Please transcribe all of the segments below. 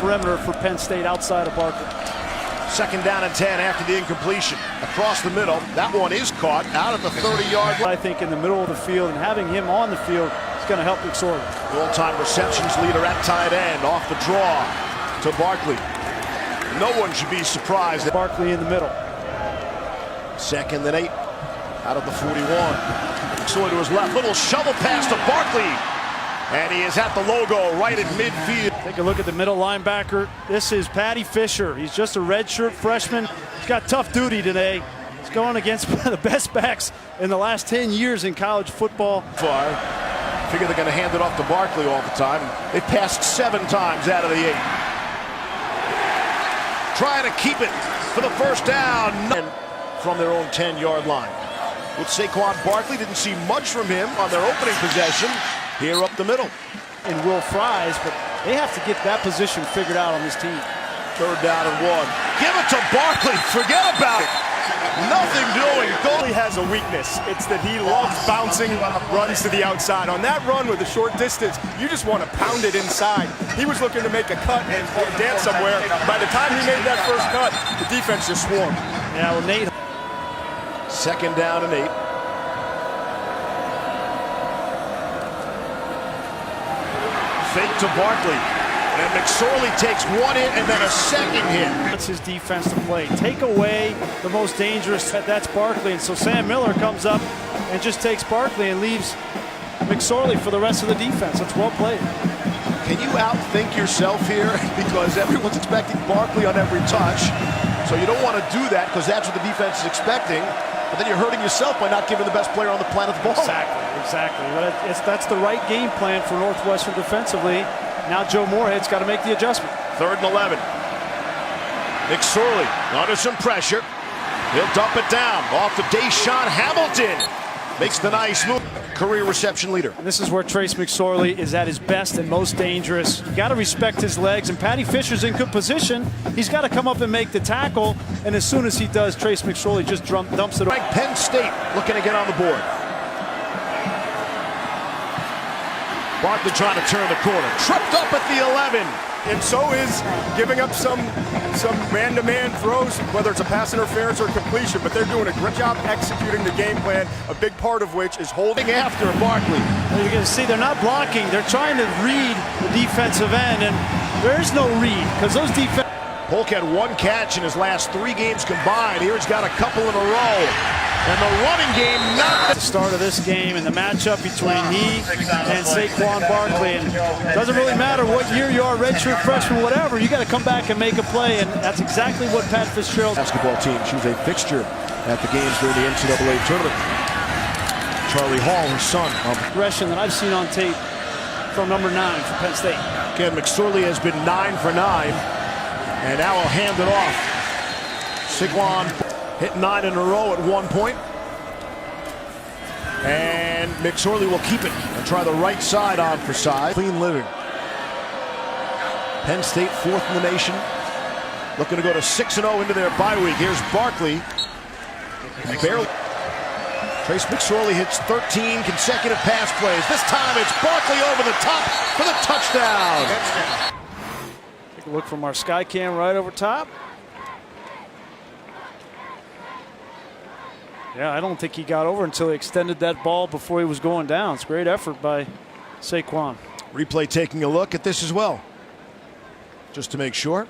perimeter for Penn State outside of Barkley. 2nd down and 10 after the incompletion. Across the middle, that one is caught out at the 30-yard line. I think in the middle of the field and having him on the field is going to help McSorley. All-time receptions leader at tight end, off the draw to Barkley. No one should be surprised. Barkley in the middle. 2nd and 8 out of the 41. McSorley to his left, little shovel pass to Barkley. And he is at the logo right at midfield. Take a look at the middle linebacker. This is Patty Fisher. He's just a redshirt freshman. He's got tough duty today. He's going against the best backs in the last 10 years in college football. Figure they're going to hand it off to Barkley all the time. They passed 7 times out of the 8. Trying to keep it for the first down. And from their own 10-yard line. With Saquon, Barkley didn't see much from him on their opening possession. Here up the middle. And Will Fries, but they have to get that position figured out on this team. 3rd down and 1. Give it to Barkley. Forget about it. Nothing doing. Barkley has a weakness. It's that he loves bouncing runs to the outside. On that run with a short distance, you just want to pound it inside. He was looking to make a cut and dance somewhere. By the time he made that first cut, the defense just swarmed. Yeah, well, Nate. 2nd down and 8. Fake to Barkley. And McSorley takes 1 hit and then a 2nd hit. That's his defense to play. Take away the most dangerous. That's Barkley. And so Sam Miller comes up and just takes Barkley and leaves McSorley for the rest of the defense. That's well played. Can you outthink yourself here? Because everyone's expecting Barkley on every touch. So you don't want to do that because that's what the defense is expecting. But then you're hurting yourself by not giving the best player on the planet the ball. Exactly. But that's the right game plan for Northwestern defensively. Now Joe Moorhead's got to make the adjustment. 3rd and 11. McSorley under some pressure. He'll dump it down. Off to Deshaun Hamilton. Makes the nice move. Career reception leader. And this is where Trace McSorley is at his best and most dangerous. You got to respect his legs, and Patty Fisher's in good position. He's got to come up and make the tackle, and as soon as he does, Trace McSorley just dumps it. Penn State looking to get on the board. Barkley trying to turn the corner. Tripped up at the 11. And so is giving up some man-to-man throws, whether it's a pass interference or completion, but they're doing a great job executing the game plan, a big part of which is holding after Barkley. You're going to see they're not blocking. They're trying to read the defensive end, and there is no read because those defense. Polk had 1 catch in his last 3 games combined. Here he's got a couple in a row. And the running game not the start of this game and the matchup between he and Saquon Barkley. And it doesn't really matter what year you are, redshirt freshman, whatever, you got to come back and make a play, and that's exactly what Pat Fitzgerald. Basketball team, she was a fixture at the games during the NCAA tournament. Charlie Hall, her son. Progression that I've seen on tape from number 9 for Penn State. Again, McSorley has been 9 for 9. And now he'll hand it off. Saquon hit 9 in a row at one point. And McSorley will keep it and try the right side on for size. Clean living. Penn State 4th in the nation. Looking to go to 6-0 into their bye week. Here's Barkley. Barely. Trace McSorley hits 13 consecutive pass plays. This time it's Barkley over the top for the touchdown. Take a look from our sky cam right over top. Yeah, I don't think he got over until he extended that ball before he was going down. It's a great effort by Saquon. Replay taking a look at this as well, just to make sure.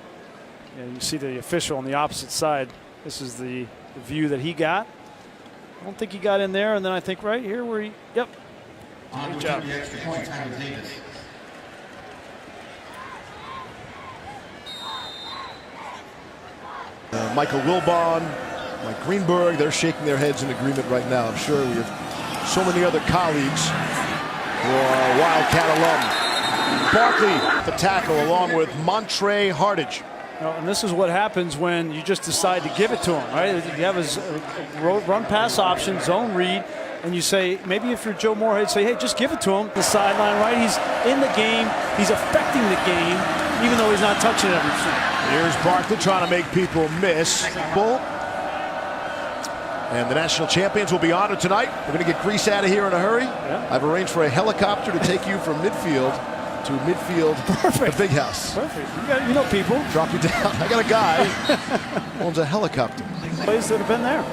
Yeah, you see the official on the opposite side. This is the view that he got. I don't think he got in there, and then I think right here where he, yep. Good job. Michael Wilbon, Mike Greenberg, they're shaking their heads in agreement right now. I'm sure we have so many other colleagues who are Wildcat alum. Barkley, the tackle, along with Montre Hardage. And this is what happens when you just decide to give it to him, right? You have his run-pass option, zone read, and you say, maybe if you're Joe Moorhead, say, hey, just give it to him. The sideline, right? He's in the game. He's affecting the game, even though he's not touching it every snap. Here's Barkley trying to make people miss. And the national champions will be honored tonight. We're going to get Grease out of here in a hurry. Yeah. I've arranged for a helicopter to take you from midfield to midfield. Perfect. The big house. Perfect. You know people. Drop you down. I got a guy who owns a helicopter. Plays that have been there.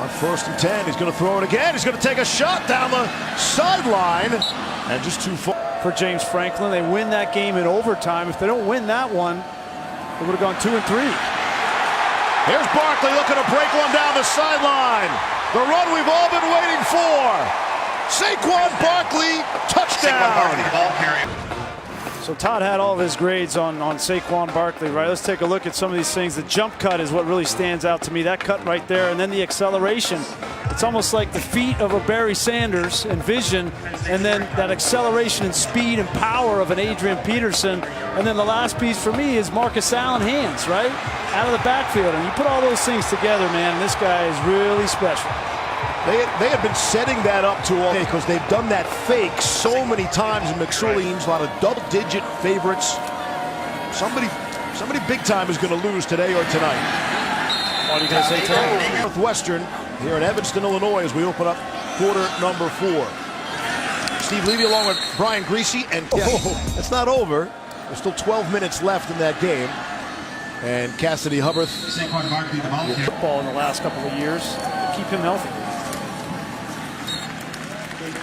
On 1st and 10, he's going to throw it again. He's going to take a shot down the sideline. And just too far. For James Franklin, they win that game in overtime. If they don't win that one, they would have gone 2 and 3. Here's Barkley looking to break one down the sideline. The run we've all been waiting for. Saquon Barkley, touchdown. So Todd had all of his grades on Saquon Barkley, right? Let's take a look at some of these things. The jump cut is what really stands out to me. That cut right there, and then the acceleration. It's almost like the feet of a Barry Sanders and vision, and then that acceleration and speed and power of an Adrian Peterson. And then the last piece for me is Marcus Allen hands, right? Out of the backfield. And you put all those things together, man, this guy is really special. They have been setting that up to all because they've done that fake so many times in McSorley's. A lot of double-digit favorites. Somebody big time is going to lose today or tonight. What are you going to say tonight? Northwestern here in Evanston, Illinois, as we open up quarter number 4. Steve Levy along with Brian Greasy, and it's not over. There's still 12 minutes left in that game. And Cassidy Hubbard. Football in the last couple of years to keep him healthy.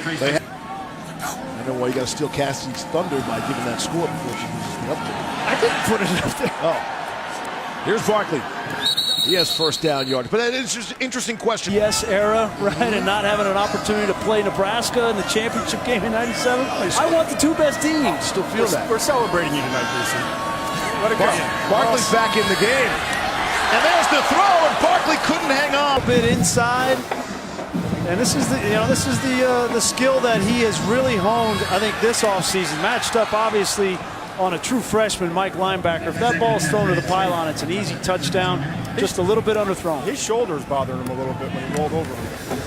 I know why you got to steal Cassidy's thunder by giving that score before she uses the update. I didn't put it up there. Oh, here's Barkley. He has first down yardage, but it's just an interesting question. Yes, era, right, and not having an opportunity to play Nebraska in the championship game in '97. I want the 2 best teams. Still feel that. We're celebrating you tonight, Brucey. Let it go. Barkley's back in the game, and there's the throw, and Barkley couldn't hang on. A bit inside. And this is the skill that he has really honed, I think, this offseason. Matched up, obviously, on a true freshman, Mike linebacker. If that ball's thrown to the pylon, it's an easy touchdown, just a little bit underthrown. His shoulders bothering him a little bit when he rolled over him.